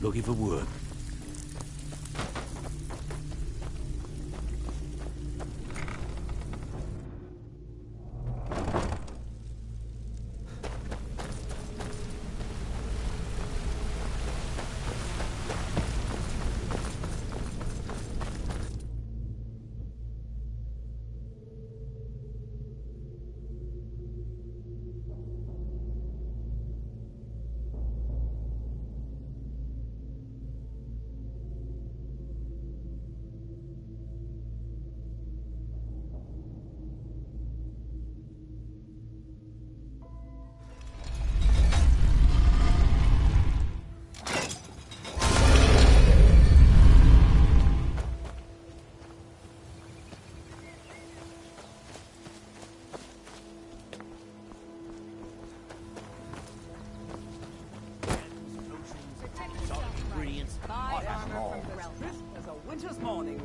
Looking for work. As a winter's morning.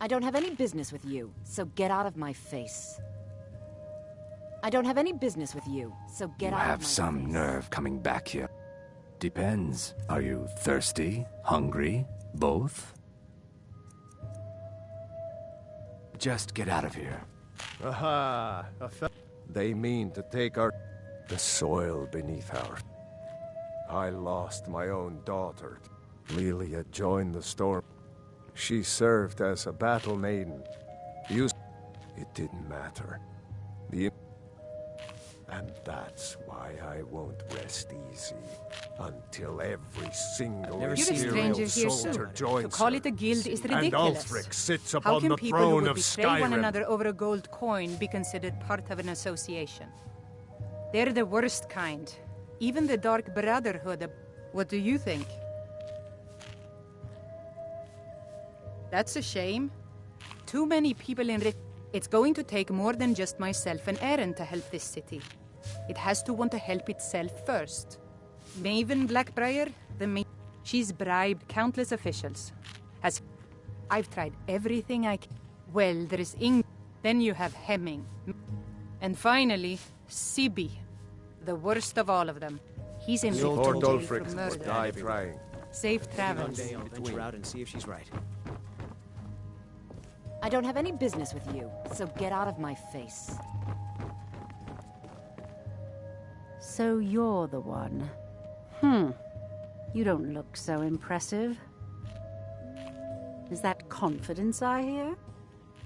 I don't have any business with you, so get out of my face. I don't have any business with you, so get out of my face. You have some nerve coming back here. Depends. Are you thirsty? Hungry? Both? Just get out of here. Aha! They mean to take the soil beneath our... I lost my own daughter. Lelia joined the storm. She served as a battle maiden. It didn't matter. And that's why I won't rest easy until every single Imperial soldier joins To call her. it a guild is And ridiculous. Ulfric sits How upon can the people who throne would of betray one Skyrim. another over a gold coin be considered part of an association? They're the worst kind. Even the Dark Brotherhood. What do you think? That's a shame. Too many people in It's going to take more than just myself and Eren to help this city. It has to want to help itself first. Maven Blackbriar, she's bribed countless officials. I've tried everything I can. Well, there is then you have Hemming. And finally, Sibi, the worst of all of them. He's in Lord jail for Ulfric will murder. die trying. Safe travels. I'll venture out and see if she's right. I don't have any business with you, so get out of my face. So you're the one. You don't look so impressive. Is that confidence I hear?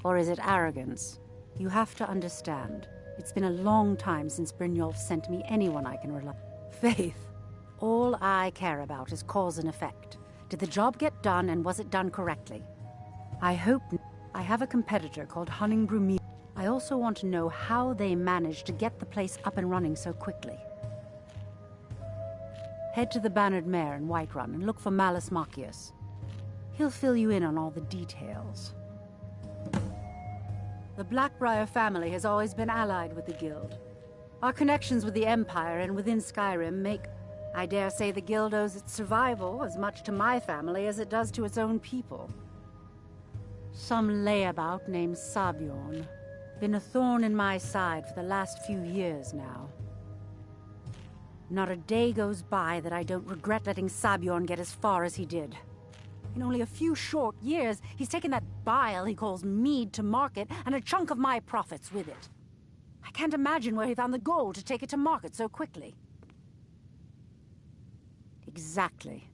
Or is it arrogance? You have to understand. It's been a long time since Brynjolf sent me anyone I can rely on. Faith. All I care about is cause and effect. Did the job get done, and was it done correctly? I hope... I have a competitor called Honningbrew. I also want to know how they managed to get the place up and running so quickly. Head to the Bannered Mare in Whiterun and look for Malus Machius. He'll fill you in on all the details. The Blackbriar family has always been allied with the Guild. Our connections with the Empire and within Skyrim make... I dare say the Guild owes its survival as much to my family as it does to its own people. Some layabout named Sabjorn. Been a thorn in my side for the last few years now. Not a day goes by that I don't regret letting Sabjorn get as far as he did. In only a few short years, he's taken that bile he calls mead to market and a chunk of my profits with it. I can't imagine where he found the gold to take it to market so quickly. Exactly.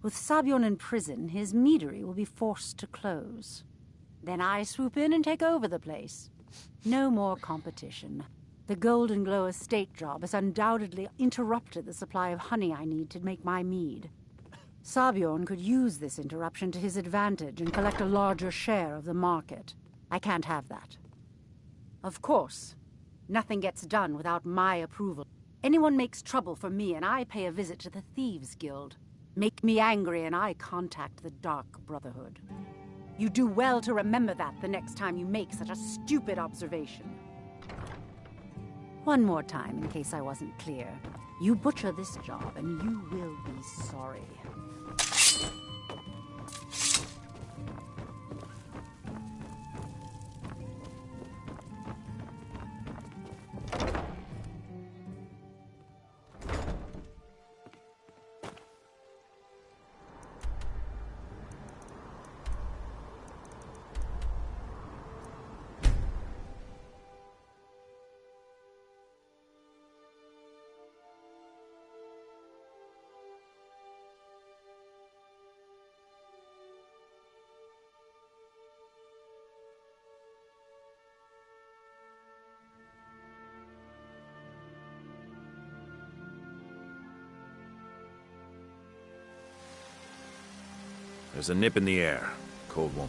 With Sabjorn in prison, his meadery will be forced to close. Then I swoop in and take over the place. No more competition. The Golden Glow estate job has undoubtedly interrupted the supply of honey I need to make my mead. Sabjorn could use this interruption to his advantage and collect a larger share of the market. I can't have that. Of course, nothing gets done without my approval. Anyone makes trouble for me and I pay a visit to the Thieves Guild. Make me angry and I contact the Dark Brotherhood. You do well to remember that the next time you make such a stupid observation. One more time, in case I wasn't clear. You butcher this job, and you will be sorry. There's a nip in the air. Cold one.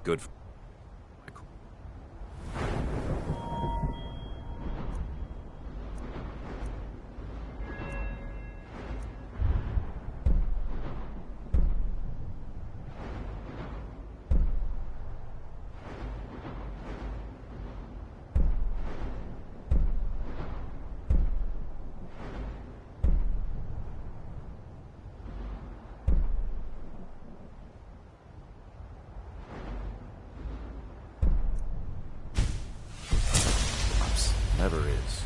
Good. Never is.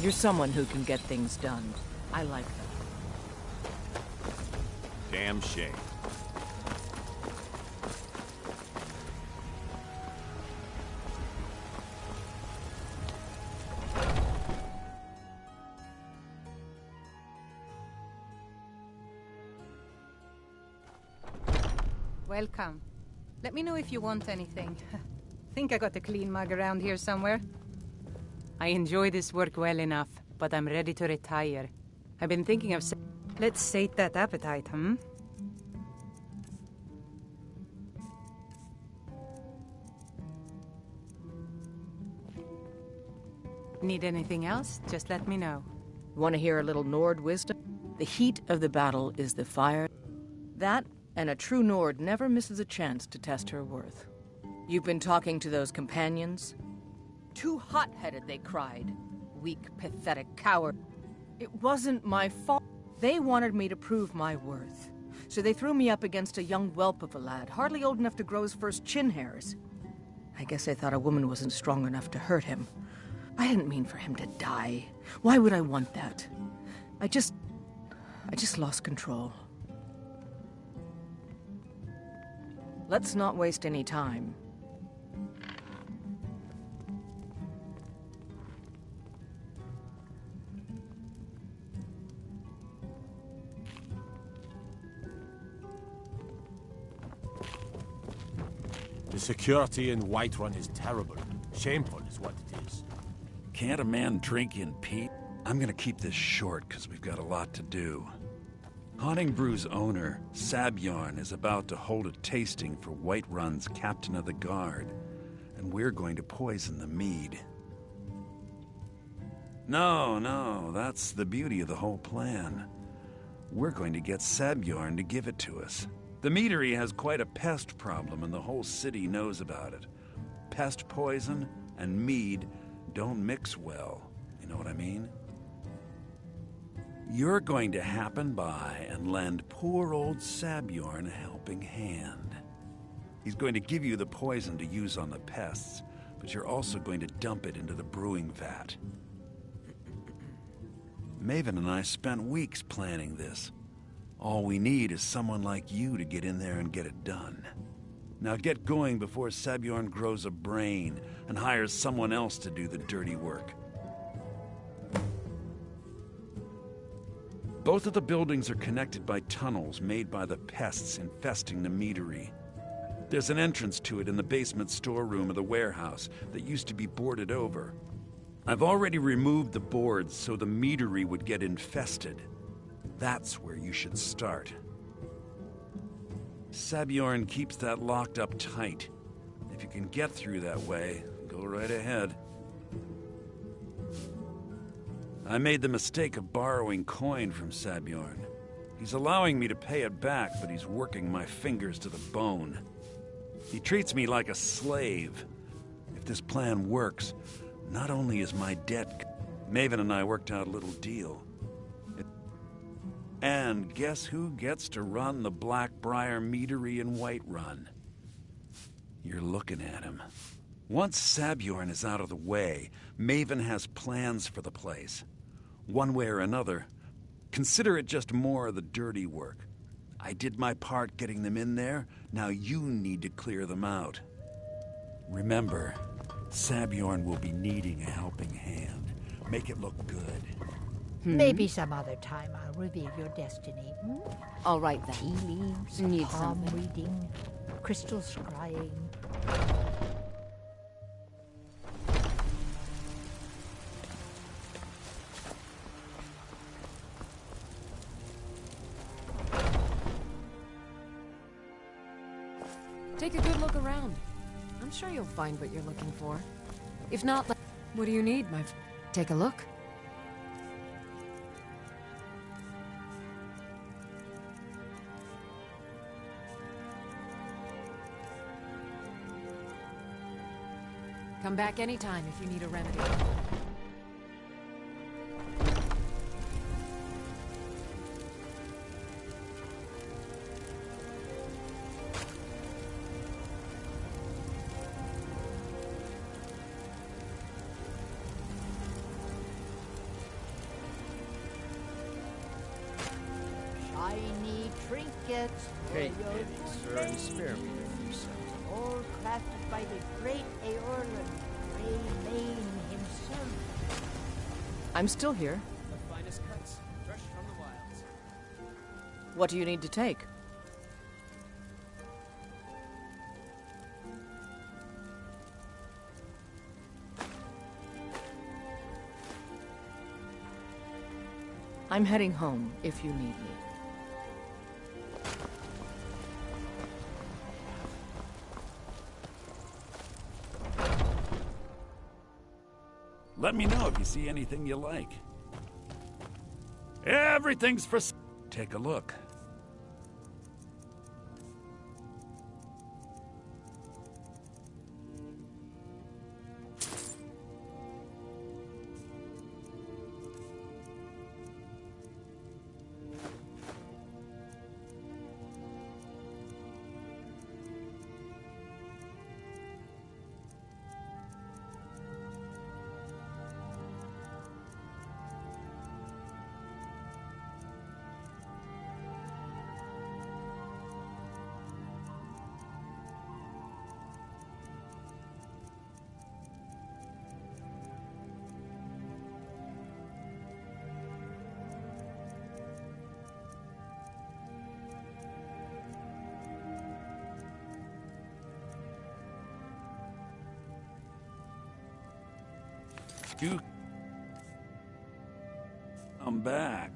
You're someone who can get things done. I like that. Damn shame. Welcome. Let me know if you want anything. Think I got a clean mug around here somewhere. I enjoy this work well enough, but I'm ready to retire. I've been thinking of... Let's sate that appetite, hmm? Need anything else? Just let me know. Want to hear a little Nord wisdom? The heat of the battle is the fire. That, and a true Nord never misses a chance to test her worth. You've been talking to those companions? Too hot-headed, they cried. Weak, pathetic coward. It wasn't my fault. They wanted me to prove my worth. So they threw me up against a young whelp of a lad, hardly old enough to grow his first chin hairs. I guess they thought a woman wasn't strong enough to hurt him. I didn't mean for him to die. Why would I want that? I just lost control. Let's not waste any time. The security in Whiterun is terrible. Shameful is what it is. Can't a man drink in peace? I'm gonna keep this short, because we've got a lot to do. Haunting Brew's owner, Sabjorn, is about to hold a tasting for Whiterun's Captain of the Guard, and we're going to poison the mead. No, that's the beauty of the whole plan. We're going to get Sabjorn to give it to us. The meadery has quite a pest problem, and the whole city knows about it. Pest poison and mead don't mix well, you know what I mean? You're going to happen by and lend poor old Sabjorn a helping hand. He's going to give you the poison to use on the pests, but you're also going to dump it into the brewing vat. Maven and I spent weeks planning this. All we need is someone like you to get in there and get it done. Now get going before Sabjorn grows a brain and hires someone else to do the dirty work. Both of the buildings are connected by tunnels made by the pests infesting the meadery. There's an entrance to it in the basement storeroom of the warehouse that used to be boarded over. I've already removed the boards so the meadery would get infested. That's where you should start. Sabjorn keeps that locked up tight. If you can get through that way, go right ahead. I made the mistake of borrowing coin from Sabjorn. He's allowing me to pay it back, but he's working my fingers to the bone. He treats me like a slave. If this plan works, not only is my debt... Maven and I worked out a little deal. And guess who gets to run the Blackbriar Meadery in Whiterun? You're looking at him. Once Sabjorn is out of the way, Maven has plans for the place. One way or another, consider it just more of the dirty work. I did my part getting them in there, now you need to clear them out. Remember, Sabjorn will be needing a helping hand. Make it look good. Maybe some other time I'll reveal your destiny. All right, then. Tea leaves, Need palm something. reading, crystal scrying. Take a good look around. I'm sure you'll find what you're looking for. If not, what do you need, my friend? Take a look. Come back anytime if you need a remedy. Shiny trinkets for Take your pity, sir, and spare me blade. a few cents. All crafted by the great Eorlund, Greymane himself. I'm still here. The finest cuts, fresh from the wilds. What do you need to take? I'm heading home if you need me. Let me know if you see anything you like. Everything's for... Take a look. You come back.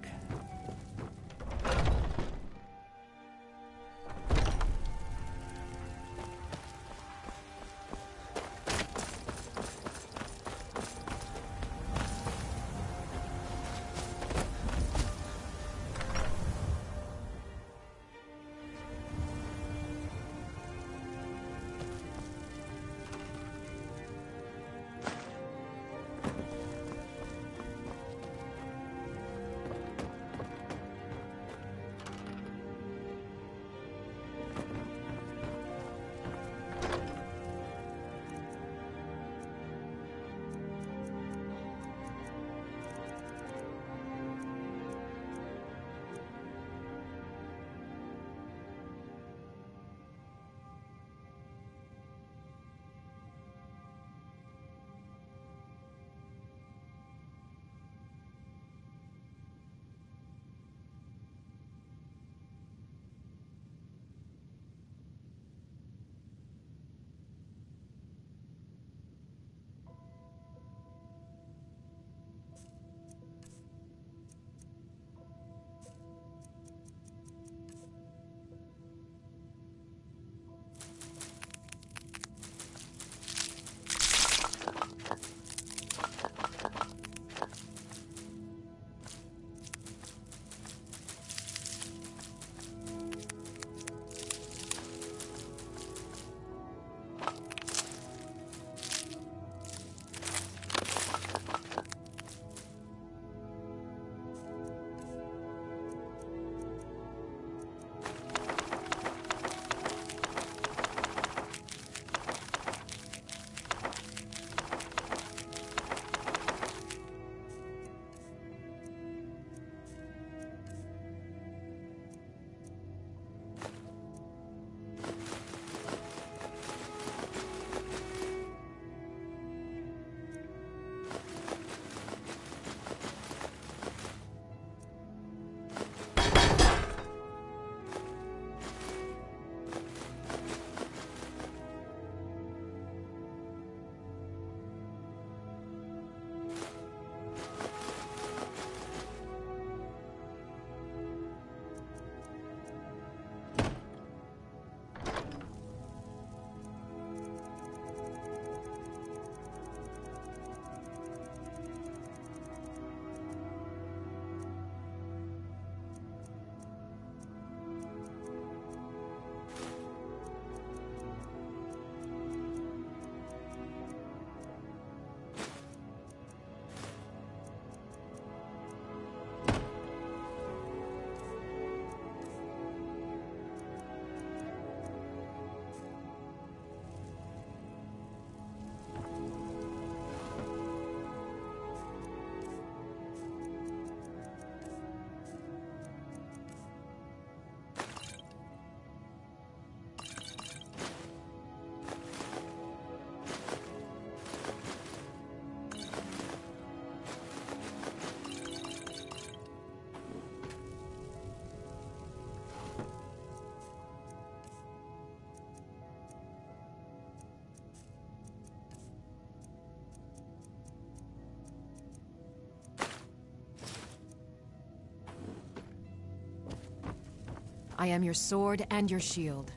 I am your sword and your shield.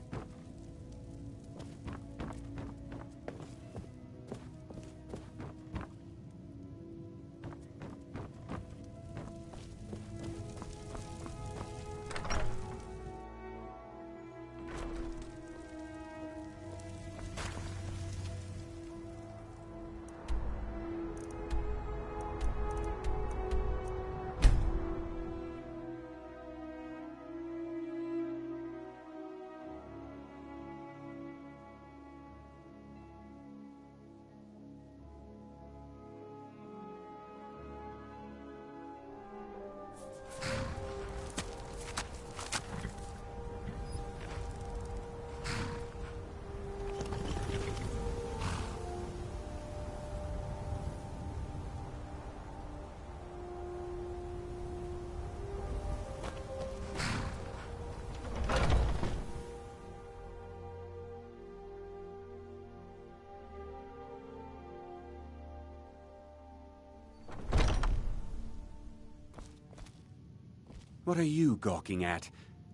What are you gawking at?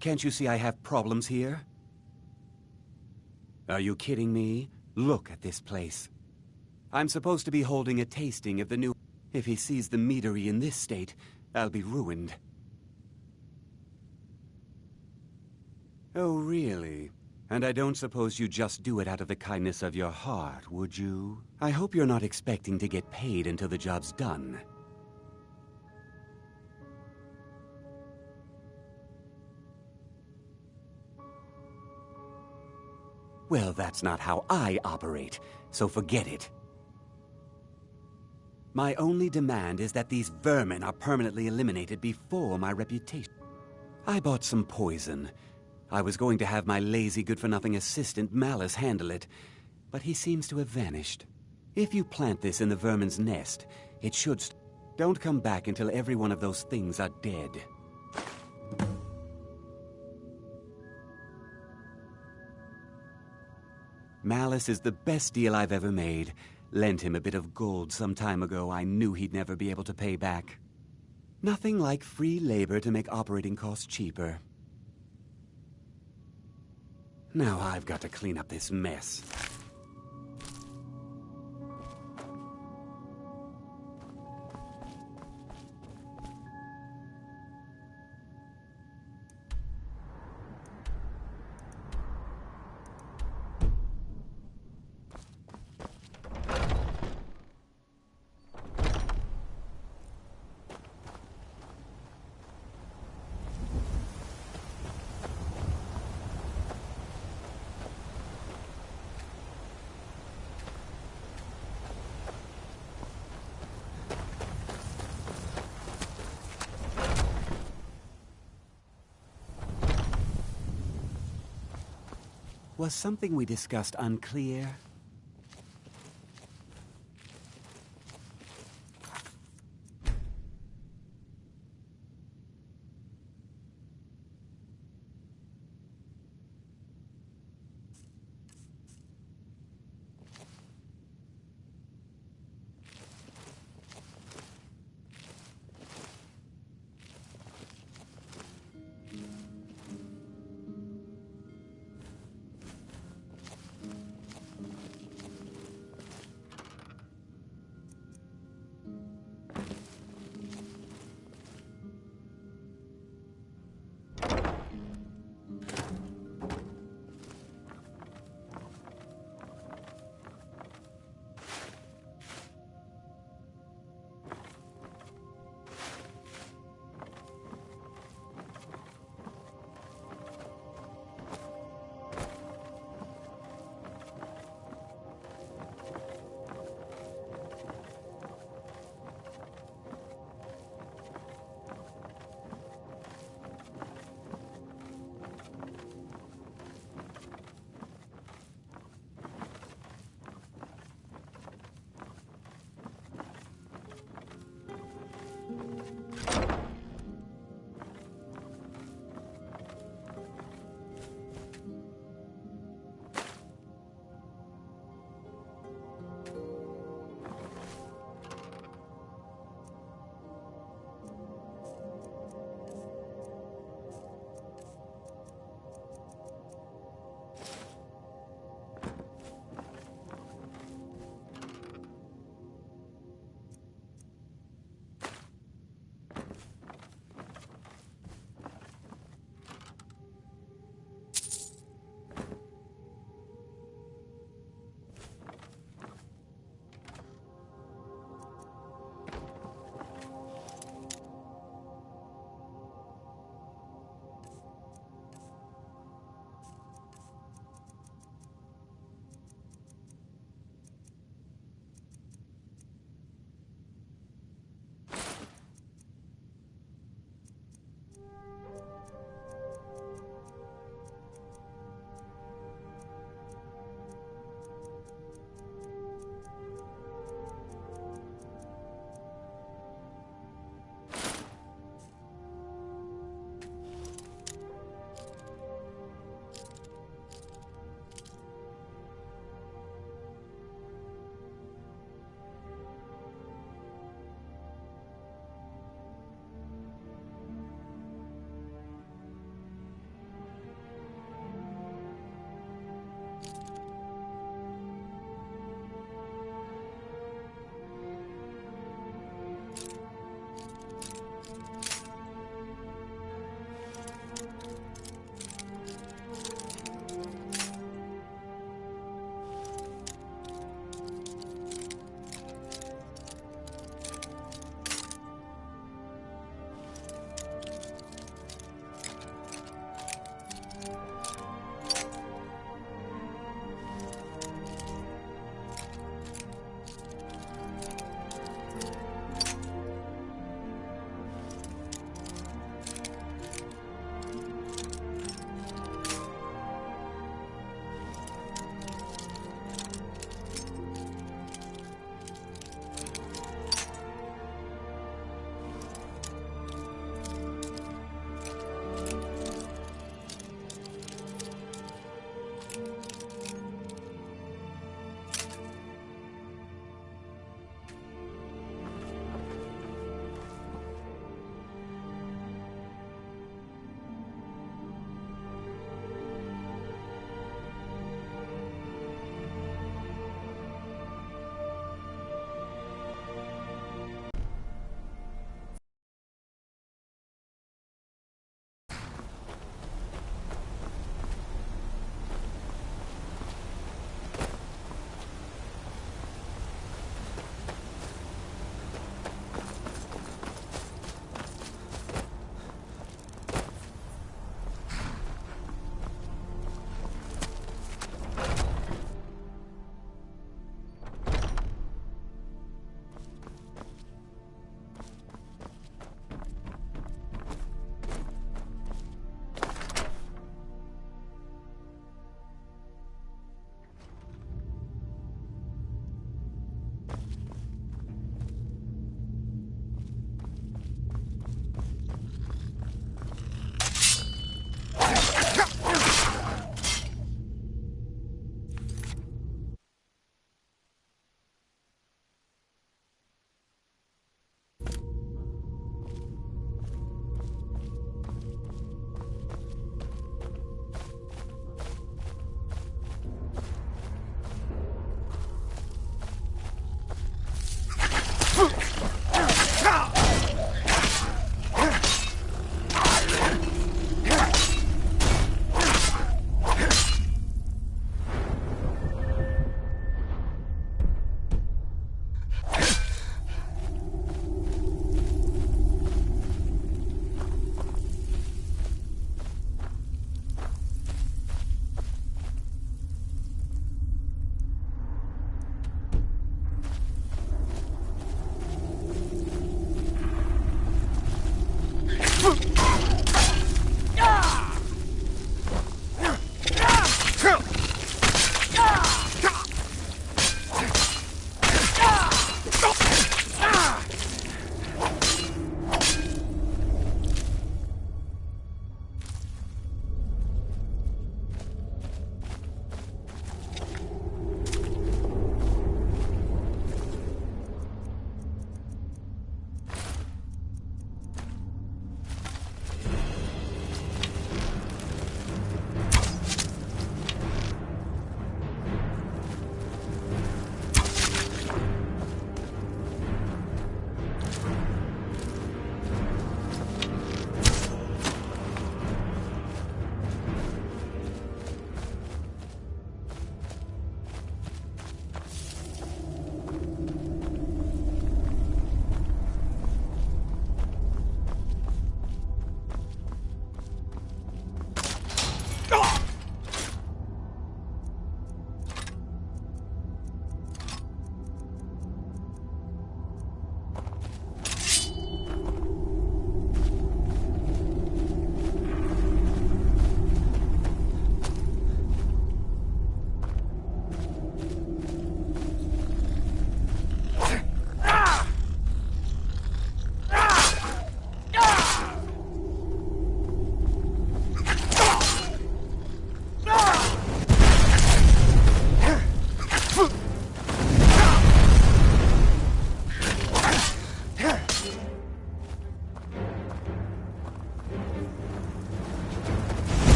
Can't you see I have problems here? Are you kidding me? Look at this place. I'm supposed to be holding a tasting of the new... If he sees the meadery in this state, I'll be ruined. Oh, really? And I don't suppose you just do it out of the kindness of your heart, would you? I hope you're not expecting to get paid until the job's done. Well, that's not how I operate, so forget it. My only demand is that these vermin are permanently eliminated before my reputation. I bought some poison. I was going to have my lazy, good-for-nothing assistant Malice handle it, but he seems to have vanished. If you plant this in the vermin's nest, it should... Don't come back until every one of those things are dead. Malice is the best deal I've ever made. Lent him a bit of gold some time ago I knew he'd never be able to pay back. Nothing like free labor to make operating costs cheaper. Now I've got to clean up this mess. Was something we discussed unclear?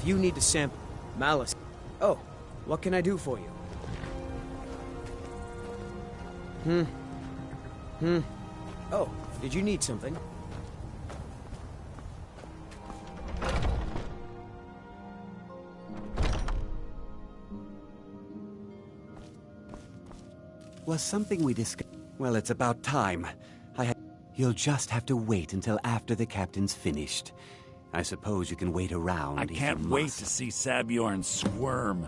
You need to sample Malice. Oh, what can I do for you? Oh, did you need something? Was something we discussed? Well, it's about time. You'll just have to wait until after the captain's finished. I suppose you can wait around. I can't wait to see Sabjorn squirm.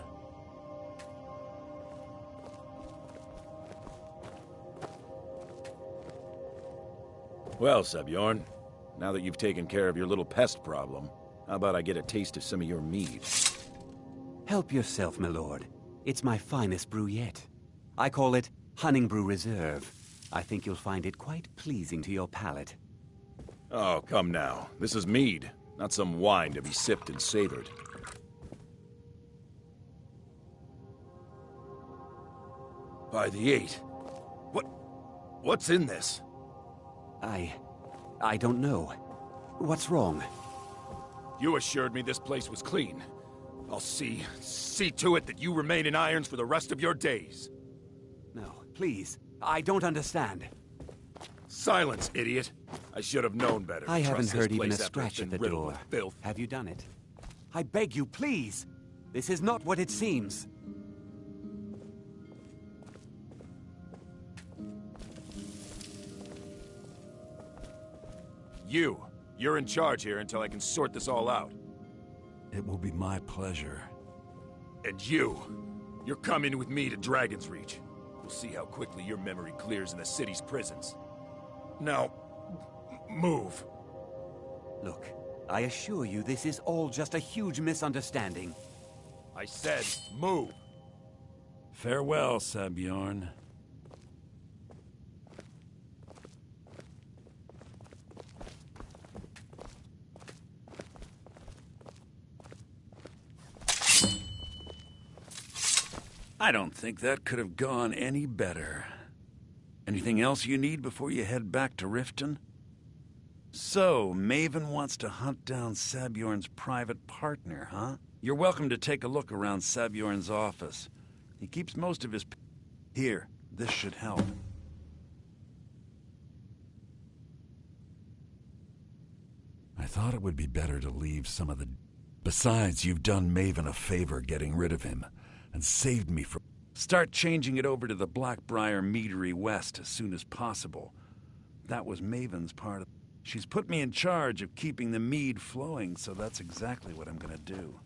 Well, Sabjorn, now that you've taken care of your little pest problem, how about I get a taste of some of your mead? Help yourself, my lord. It's my finest brew yet. I call it Honningbrew Reserve. I think you'll find it quite pleasing to your palate. Oh, come now. This is mead, not some wine to be sipped and savored. By the 8. What's in this? I don't know. What's wrong? You assured me this place was clean. I'll see to it that you remain in irons for the rest of your days. No, please. I don't understand. Silence, idiot. I should have known better. I haven't heard even a scratch at the door. Have you done it? I beg you, please. This is not what it seems. You're in charge here until I can sort this all out. It will be my pleasure. And you're coming with me to Dragon's Reach. We'll see how quickly your memory clears in the city's prisons. Now, move. Look, I assure you this is all just a huge misunderstanding. I said, move. Farewell, Sabjorn. I don't think that could have gone any better. Anything else you need before you head back to Riften? So, Maven wants to hunt down Sabjorn's private partner, huh? You're welcome to take a look around Sabjorn's office. He keeps most of his... Here, this should help. thought it would be better to leave some of the... Besides, you've done Maven a favor getting rid of him, and saved me from... Start changing it over to the Blackbriar Meadery West as soon as possible. That was Maven's part of... She's put me in charge of keeping the mead flowing, so that's exactly what I'm gonna do.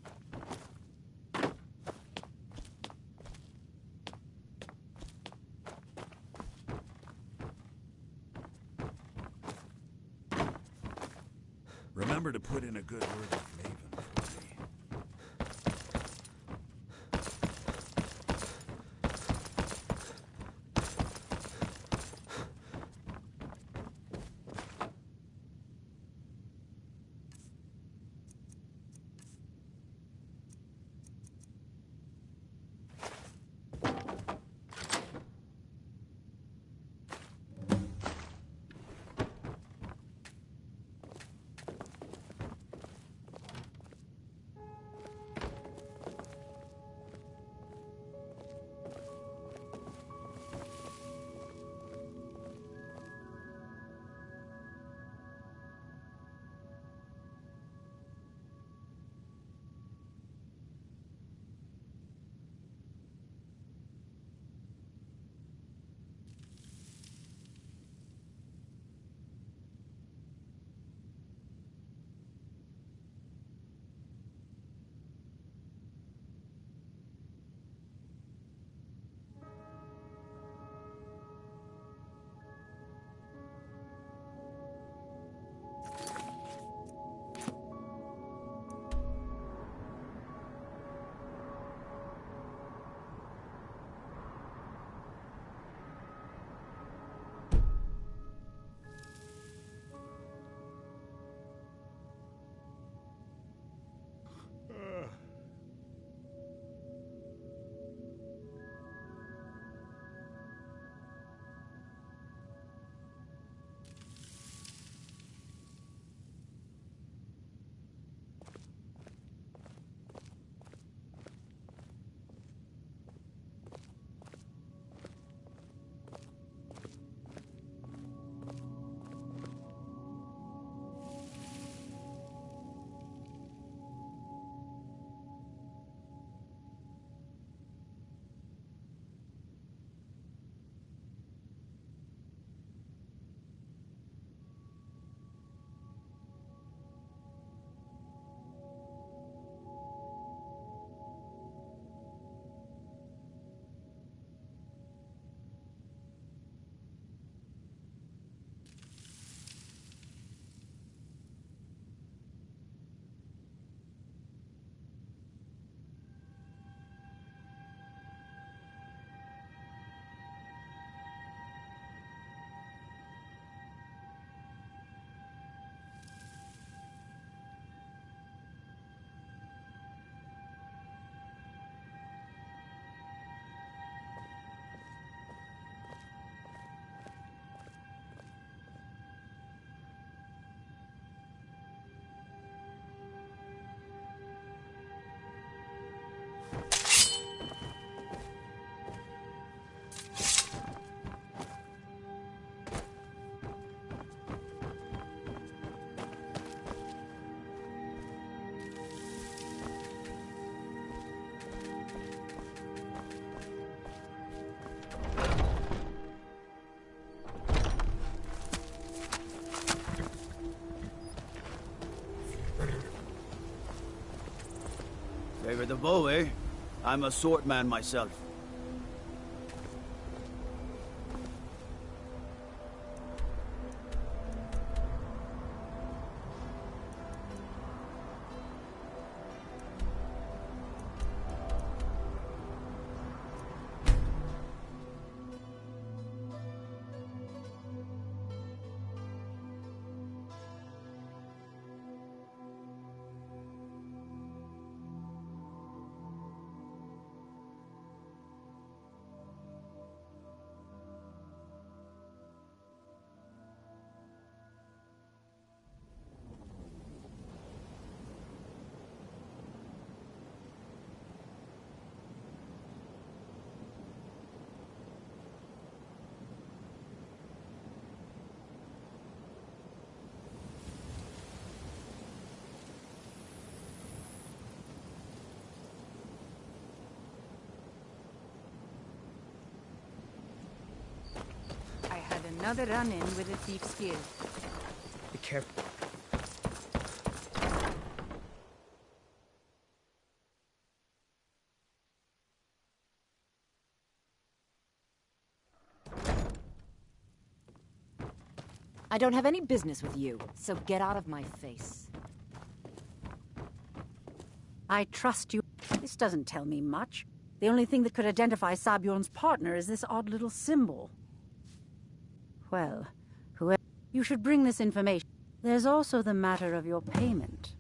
Remember to put in a good word with Maven for me. Favor the bow, eh? I'm a swordman myself. Another run-in with a thief's gear. Be careful. I don't have any business with you, so get out of my face. I trust you. This doesn't tell me much. The only thing that could identify Sabjorn's partner is this odd little symbol. Well, whoever... You should bring this information. There's also the matter of your payment.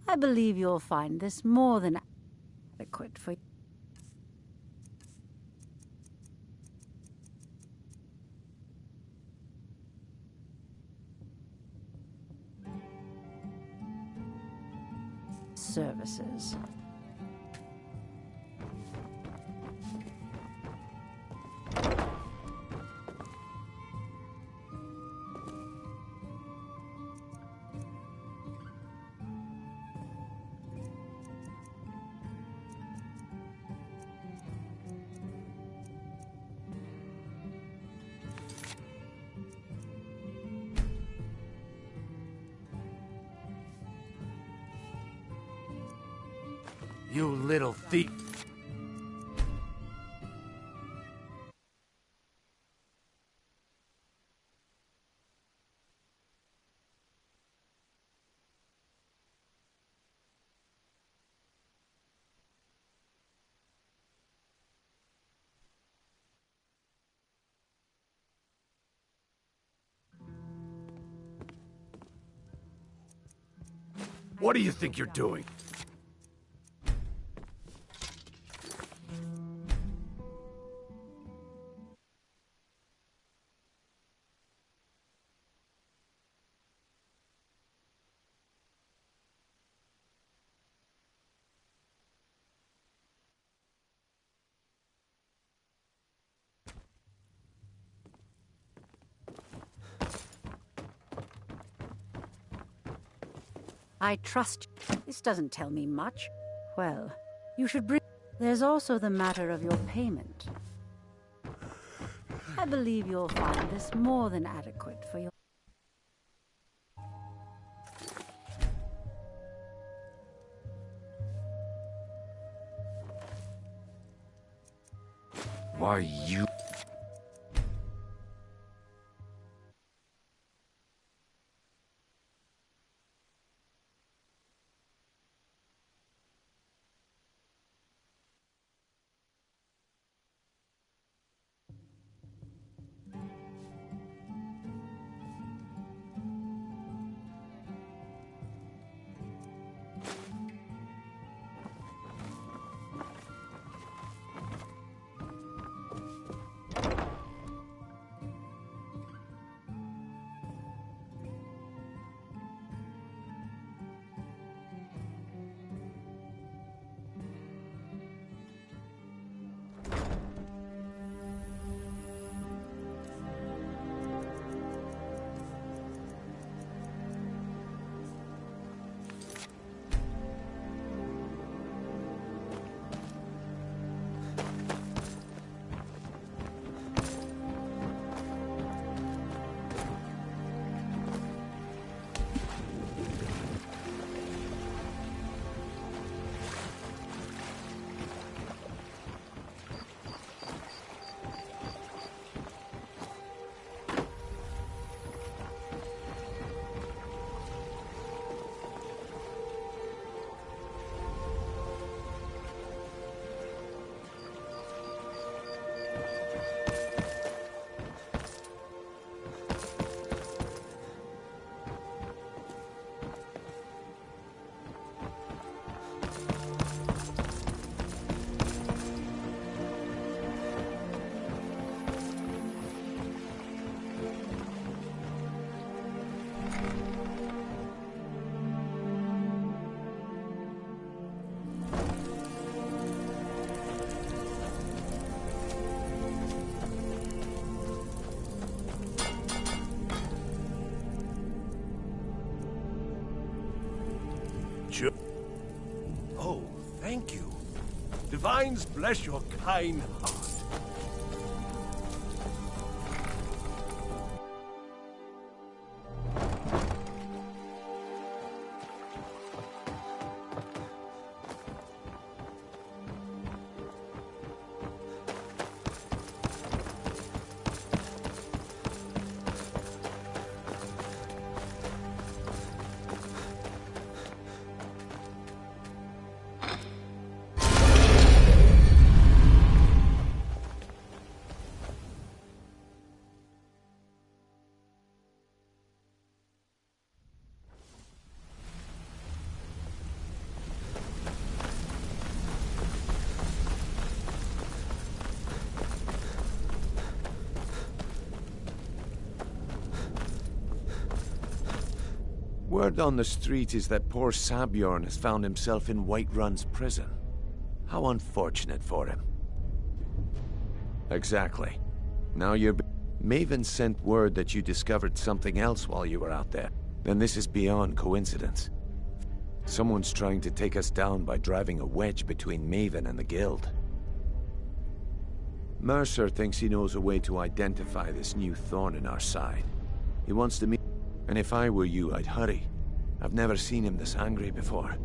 I believe you'll find this more than adequate for... services. You little thief! What do you think you're doing? I trust you. This doesn't tell me much. Well, you should bring... There's also the matter of your payment. I believe you'll find this more than adequate for your... Why, you... Oh, thank you. Divines bless your kind heart. Word on the street is that poor Sabjorn has found himself in Whiterun's prison. How unfortunate for him. Exactly. Now you're... Maven sent word that you discovered something else while you were out there. Then this is beyond coincidence. Someone's trying to take us down by driving a wedge between Maven and the Guild. Mercer thinks he knows a way to identify this new thorn in our side. He wants to meet... And if I were you, I'd hurry. I've never seen him this angry before.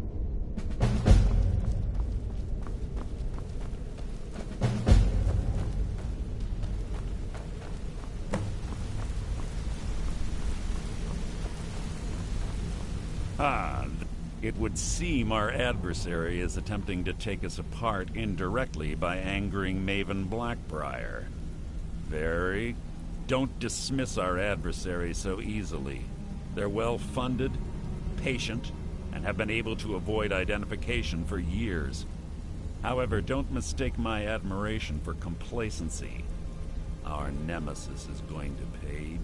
It would seem our adversary is attempting to take us apart indirectly by angering Maven Blackbriar. Don't dismiss our adversary so easily. They're well-funded, patient, and have been able to avoid identification for years. However, don't mistake my admiration for complacency. Our nemesis is going to pay,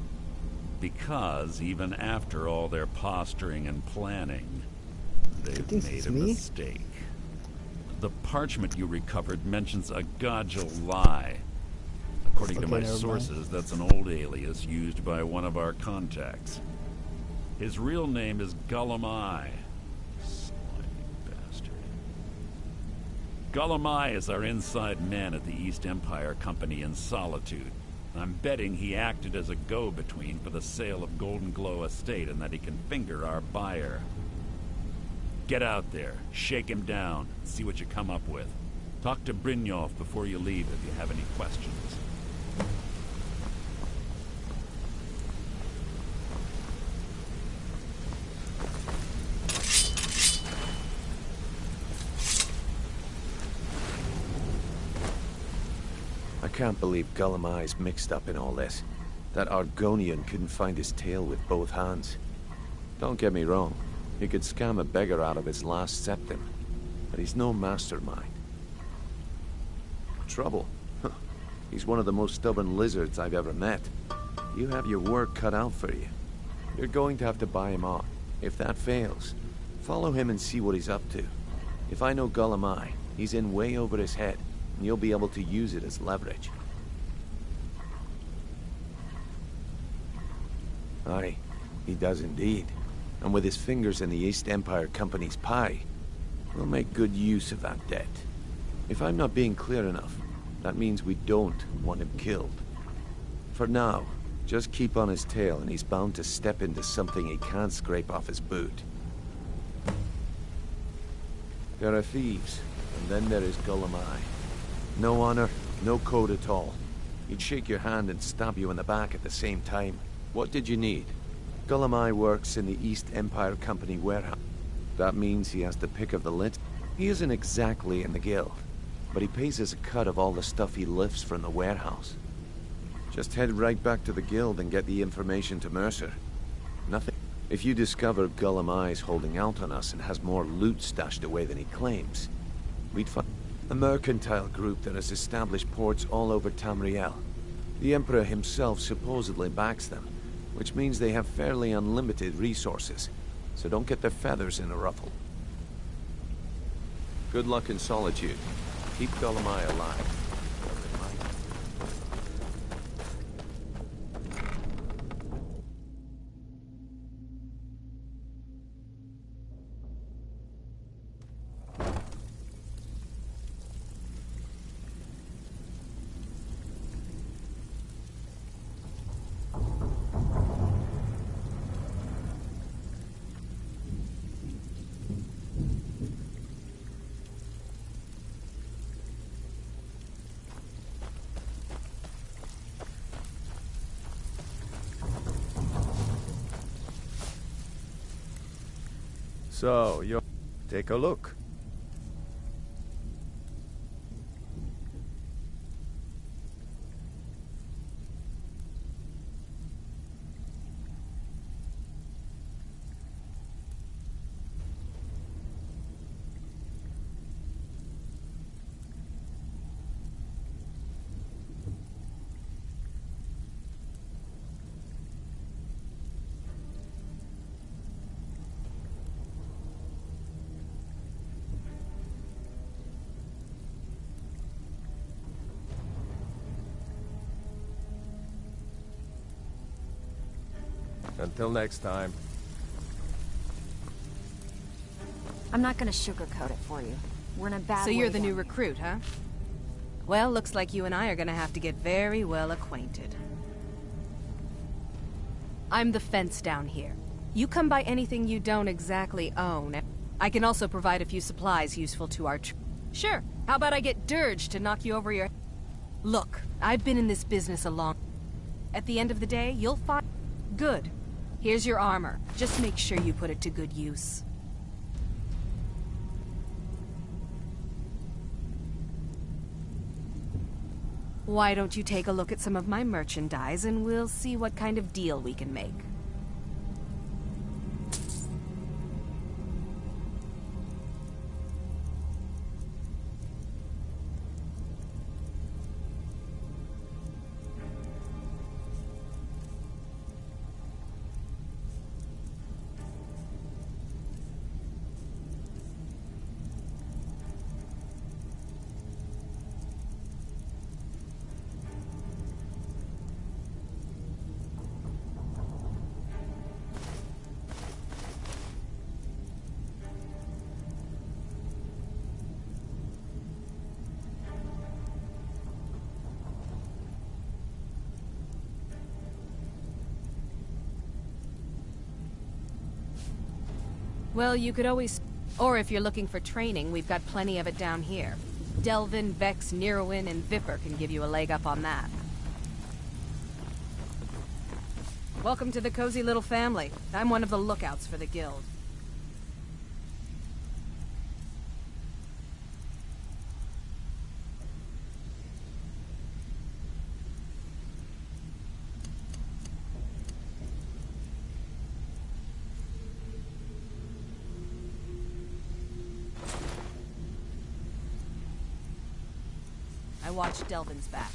because even after all their posturing and planning, they've made a mistake. The parchment you recovered mentions a Godjal lie. According to my sources, that's an old alias used by one of our contacts. His real name is Gullum Eye. Slimy bastard. Gullum Eye is our inside man at the East Empire Company in Solitude. I'm betting he acted as a go-between for the sale of Golden Glow Estate and that he can finger our buyer. Get out there, shake him down, and see what you come up with. Talk to Brynjolf before you leave if you have any questions. I can't believe Gullum Eye's mixed up in all this. That Argonian couldn't find his tail with both hands. Don't get me wrong. He could scam a beggar out of his last septim, but he's no mastermind. Trouble? Huh. He's one of the most stubborn lizards I've ever met. You have your work cut out for you. You're going to have to buy him off. If that fails, follow him and see what he's up to. If I know Gullum Eye, he's in way over his head, and you'll be able to use it as leverage. Aye, he does indeed. And with his fingers in the East Empire Company's pie, we'll make good use of that debt. If I'm not being clear enough, that means we don't want him killed. For now, just keep on his tail and he's bound to step into something he can't scrape off his boot. There are thieves, and then there is Gullum Eye. No honor, no code at all. He'd shake your hand and stab you in the back at the same time. What did you need? Gullum Eye works in the East Empire Company warehouse. That means he has the pick of the lint. He isn't exactly in the guild, but he pays us a cut of all the stuff he lifts from the warehouse. Just head right back to the guild and get the information to Mercer. Nothing. If you discover Gullum Eye's holding out on us and has more loot stashed away than he claims, we'd find a mercantile group that has established ports all over Tamriel. The Emperor himself supposedly backs them, which means they have fairly unlimited resources, so don't get their feathers in a ruffle. Good luck in Solitude. Keep Gullum Eye alive. So, you take a look. Until next time. I'm not gonna sugarcoat it for you. We're in a bad So you're way the down new here. recruit, huh? Well, looks like you and I are gonna have to get very well acquainted. I'm the fence down here. You come by anything you don't exactly own. I can also provide a few supplies useful to our Sure, how about I get Dirge to knock you over your... Look, I've been in this business a long... At the end of the day, you'll find... Good. Here's your armor. Just make sure you put it to good use. Why don't you take a look at some of my merchandise and we'll see what kind of deal we can make. Well, you could always... Or if you're looking for training, we've got plenty of it down here. Delvin, Vex, Neroin, and Viper can give you a leg up on that. Welcome to the cozy little family. I'm one of the lookouts for the guild. I watched Delvin's back.